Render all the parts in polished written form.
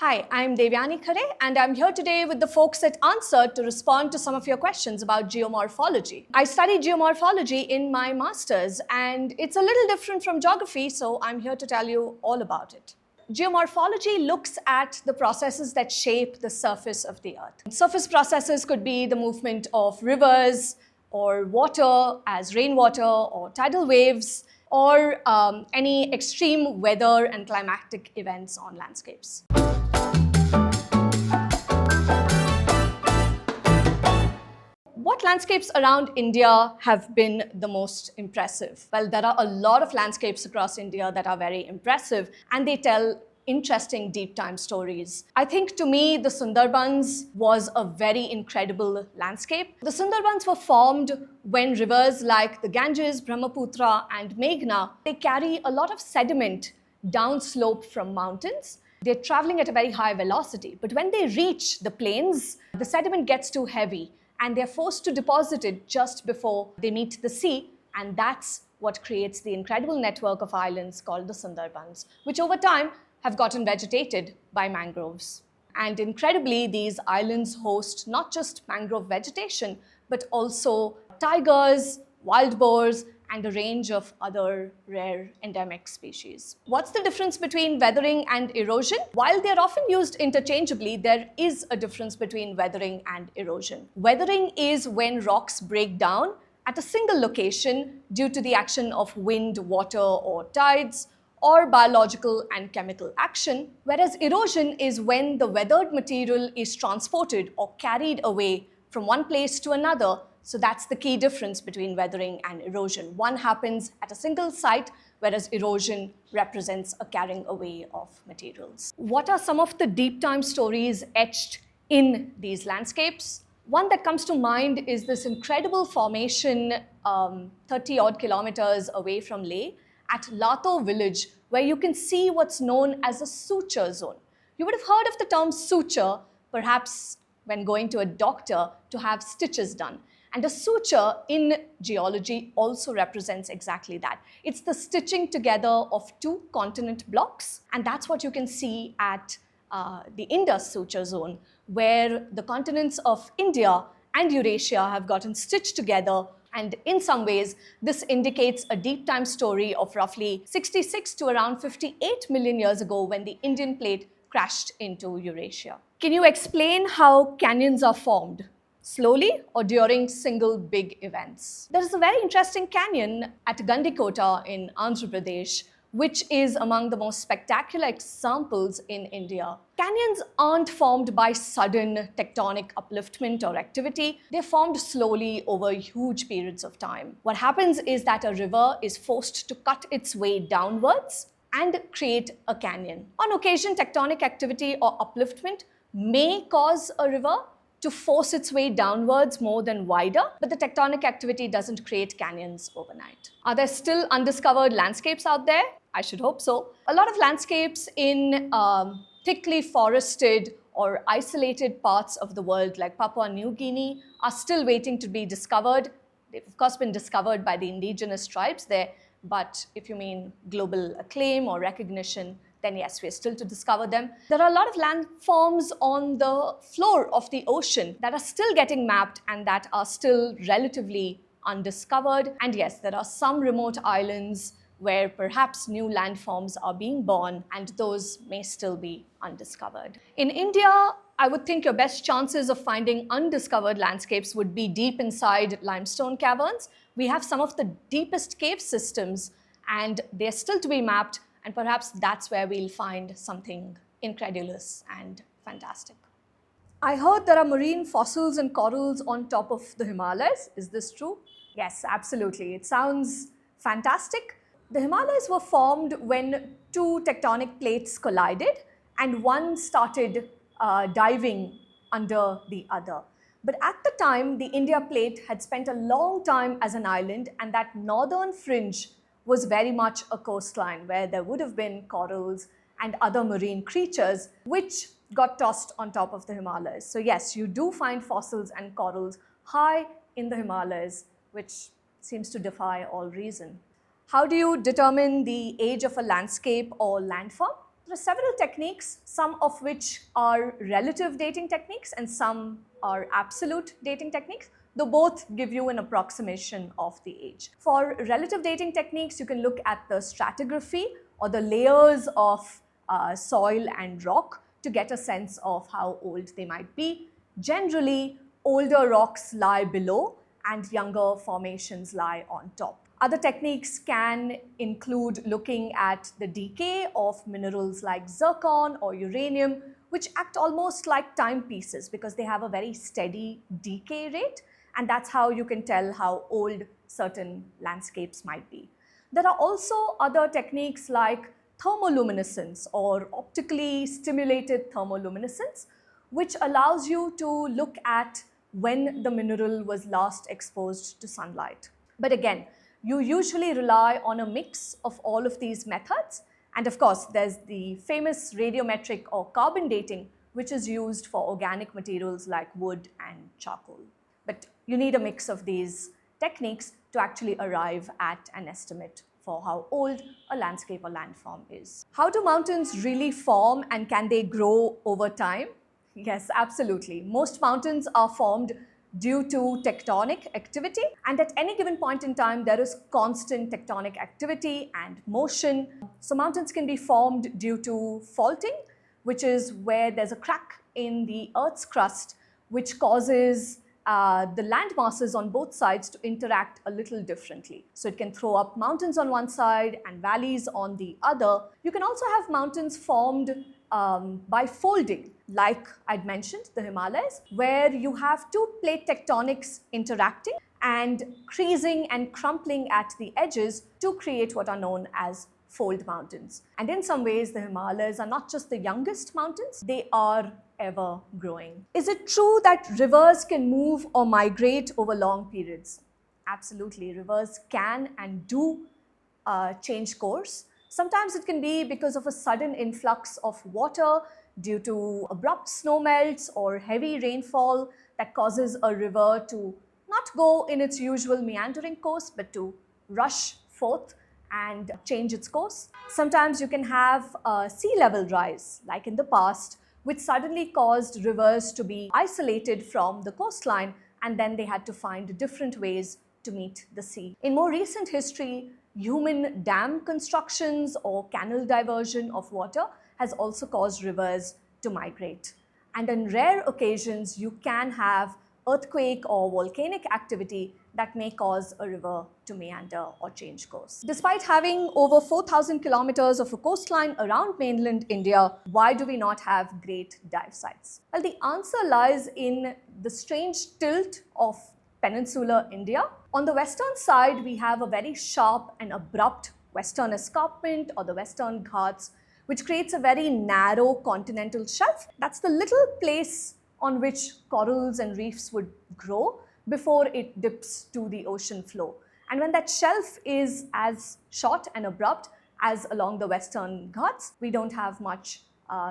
Hi, I'm Devyani Khare, and I'm here today with the folks at Answer to respond to some of your questions about geomorphology. I studied geomorphology in my master's, and it's a little different from geography, so I'm here to tell you all about it. Geomorphology looks at the processes that shape the surface of the Earth. Surface processes could be the movement of rivers or water as rainwater or tidal waves, or any extreme weather and climatic events on landscapes. What landscapes around India have been the most impressive? Well, there are a lot of landscapes across India that are very impressive, and they tell interesting deep time stories. I think to me, the Sundarbans was a very incredible landscape. The Sundarbans were formed when rivers like the Ganges, Brahmaputra, and Meghna, they carry a lot of sediment downslope from mountains. They're traveling at a very high velocity, but when they reach the plains, the sediment gets too heavy and they're forced to deposit it just before they meet the sea, and that's what creates the incredible network of islands called the Sundarbans, which over time have gotten vegetated by mangroves. And incredibly, these islands host not just mangrove vegetation, but also tigers, wild boars, and a range of other rare endemic species. What's the difference between weathering and erosion? While they're often used interchangeably, there is a difference between weathering and erosion. Weathering is when rocks break down at a single location due to the action of wind, water, or tides, or biological and chemical action, whereas erosion is when the weathered material is transported or carried away from one place to another. So that's the key difference between weathering and erosion. One happens at a single site, whereas erosion represents a carrying away of materials. What are some of the deep time stories etched in these landscapes? One that comes to mind is this incredible formation 30 odd kilometers away from Leh at Lato village, where you can see what's known as a suture zone. You would have heard of the term suture, perhaps when going to a doctor to have stitches done. And a suture in geology also represents exactly that. It's the stitching together of two continent blocks, and that's what you can see at the Indus suture zone, where the continents of India and Eurasia have gotten stitched together. And in some ways, this indicates a deep time story of roughly 66 to around 58 million years ago when the Indian plate crashed into Eurasia. Can you explain how canyons are formed? Slowly or during single big events? There is a very interesting canyon at Gandikota in Andhra Pradesh, which is among the most spectacular examples in India. Canyons aren't formed by sudden tectonic upliftment or activity. They're formed slowly over huge periods of time. What happens is that a river is forced to cut its way downwards and create a canyon. On occasion, tectonic activity or upliftment may cause a river to force its way downwards more than wider, but the tectonic activity doesn't create canyons overnight. Are there still undiscovered landscapes out there? I should hope so. A lot of landscapes in thickly forested or isolated parts of the world, like Papua New Guinea, are still waiting to be discovered. They've of course been discovered by the indigenous tribes there, but if you mean global acclaim or recognition, then yes, we're still to discover them. There are a lot of landforms on the floor of the ocean that are still getting mapped and that are still relatively undiscovered. And yes, there are some remote islands where perhaps new landforms are being born, and those may still be undiscovered. In India, I would think your best chances of finding undiscovered landscapes would be deep inside limestone caverns. We have some of the deepest cave systems, and they're still to be mapped. And perhaps that's where we'll find something incredulous and fantastic. I heard there are marine fossils and corals on top of the Himalayas. Is this true? Yes, absolutely. It sounds fantastic. The Himalayas were formed when two tectonic plates collided and one started diving under the other. But at the time, the India plate had spent a long time as an island, and that northern fringe was very much a coastline where there would have been corals and other marine creatures which got tossed on top of the Himalayas. So yes, you do find fossils and corals high in the Himalayas, which seems to defy all reason. How do you determine the age of a landscape or landform? There are several techniques, some of which are relative dating techniques and some are absolute dating techniques. Though both give you an approximation of the age. For relative dating techniques, you can look at the stratigraphy or the layers of soil and rock to get a sense of how old they might be. Generally, older rocks lie below and younger formations lie on top. Other techniques can include looking at the decay of minerals like zircon or uranium, which act almost like timepieces because they have a very steady decay rate, and that's how you can tell how old certain landscapes might be. There are also other techniques like thermoluminescence or optically stimulated thermoluminescence, which allows you to look at when the mineral was last exposed to sunlight. But again, you usually rely on a mix of all of these methods. And of course, there's the famous radiometric or carbon dating, which is used for organic materials like wood and charcoal. But you need a mix of these techniques to actually arrive at an estimate for how old a landscape or landform is. How do mountains really form and can they grow over time? Yes, absolutely. Most mountains are formed due to tectonic activity, and at any given point in time there is constant tectonic activity and motion. So mountains can be formed due to faulting, which is where there's a crack in the Earth's crust which causes the land masses on both sides to interact a little differently. So it can throw up mountains on one side and valleys on the other. You can also have mountains formed by folding, like I'd mentioned, the Himalayas, where you have two plate tectonics interacting and creasing and crumpling at the edges to create what are known as fold mountains. And in some ways, the Himalayas are not just the youngest mountains, they are ever growing. Is it true that rivers can move or migrate over long periods? Absolutely, rivers can and do change course. Sometimes it can be because of a sudden influx of water due to abrupt snow melts or heavy rainfall that causes a river to not go in its usual meandering course, but to rush forth and change its course. Sometimes you can have a sea level rise, like in the past, which suddenly caused rivers to be isolated from the coastline, and then they had to find different ways to meet the sea. In more recent history, human dam constructions or canal diversion of water has also caused rivers to migrate. And on rare occasions, you can have earthquake or volcanic activity that may cause a river to meander or change course. Despite having over 4,000 kilometers of a coastline around mainland India, why do we not have great dive sites? Well, the answer lies in the strange tilt of peninsular India. On the western side, we have a very sharp and abrupt western escarpment or the Western Ghats, which creates a very narrow continental shelf. That's the little place on which corals and reefs would grow before it dips to the ocean floor. And when that shelf is as short and abrupt as along the Western Ghats, we don't have much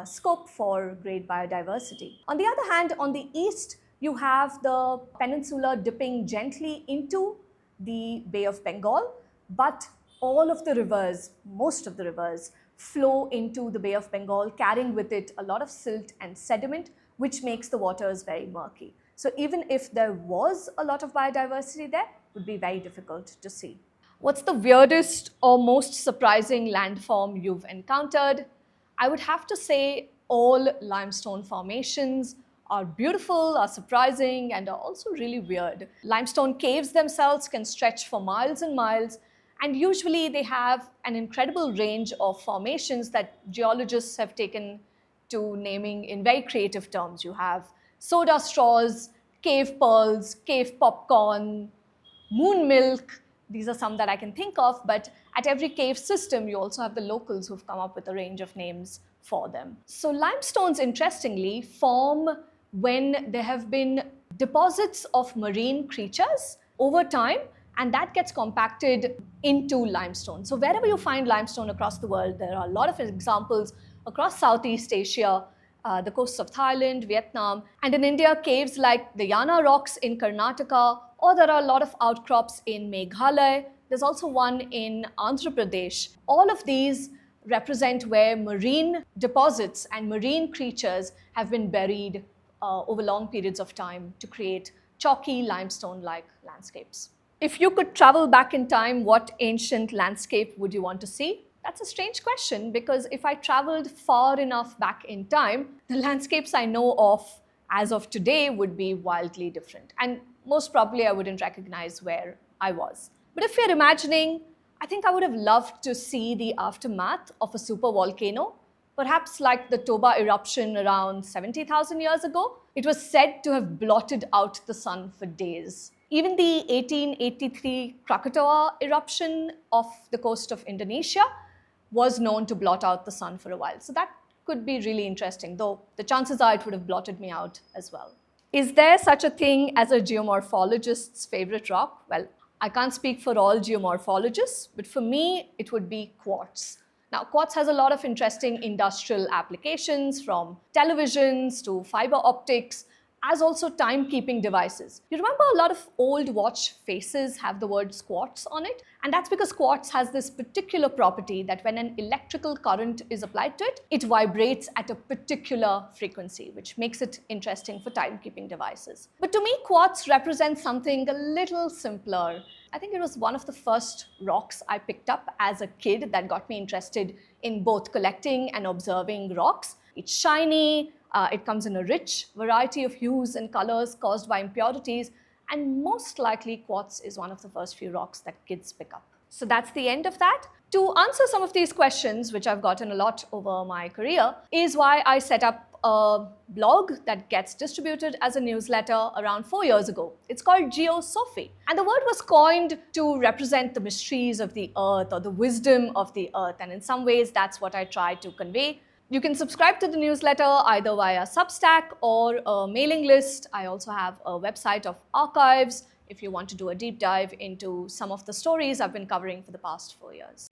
scope for great biodiversity. On the other hand, on the east, you have the peninsula dipping gently into the Bay of Bengal, but all of the rivers, most of the rivers, flow into the Bay of Bengal, carrying with it a lot of silt and sediment, which makes the waters very murky. So even if there was a lot of biodiversity there, it would be very difficult to see. What's the weirdest or most surprising landform you've encountered? I would have to say all limestone formations are beautiful, are surprising, and are also really weird. Limestone caves themselves can stretch for miles and miles, and usually they have an incredible range of formations that geologists have taken to naming in very creative terms. You have soda straws, cave pearls, cave popcorn, moon milk. These are some that I can think of, but at every cave system, you also have the locals who've come up with a range of names for them. So limestones, interestingly, form when there have been deposits of marine creatures over time, and that gets compacted into limestone. So wherever you find limestone across the world, there are a lot of examples across Southeast Asia, the coasts of Thailand, Vietnam, and in India, caves like the Yana rocks in Karnataka, or there are a lot of outcrops in Meghalaya. There's also one in Andhra Pradesh. All of these represent where marine deposits and marine creatures have been buried over long periods of time to create chalky limestone-like landscapes. If you could travel back in time, what ancient landscape would you want to see? That's a strange question, because if I traveled far enough back in time, the landscapes I know of as of today would be wildly different. And most probably I wouldn't recognize where I was. But if you're imagining, I think I would have loved to see the aftermath of a supervolcano, perhaps like the Toba eruption around 70,000 years ago. It was said to have blotted out the sun for days. Even the 1883 Krakatoa eruption off the coast of Indonesia was known to blot out the sun for a while. So that could be really interesting, though the chances are it would have blotted me out as well. Is there such a thing as a geomorphologist's favorite rock? Well, I can't speak for all geomorphologists, but for me, it would be quartz. Now, quartz has a lot of interesting industrial applications, from televisions to fiber optics, as also timekeeping devices. You remember a lot of old watch faces have the word quartz on it? And that's because quartz has this particular property that when an electrical current is applied to it, it vibrates at a particular frequency, which makes it interesting for timekeeping devices. But to me, quartz represents something a little simpler. I think it was one of the first rocks I picked up as a kid that got me interested in both collecting and observing rocks. It's shiny, it comes in a rich variety of hues and colors caused by impurities, and most likely quartz is one of the first few rocks that kids pick up. So that's the end of that. To answer some of these questions, which I've gotten a lot over my career, is why I set up a blog that gets distributed as a newsletter around 4 years ago. It's called Geosophy. And the word was coined to represent the mysteries of the earth or the wisdom of the earth. And in some ways, that's what I try to convey. You can subscribe to the newsletter either via Substack or a mailing list. I also have a website of archives if you want to do a deep dive into some of the stories I've been covering for the past 4 years.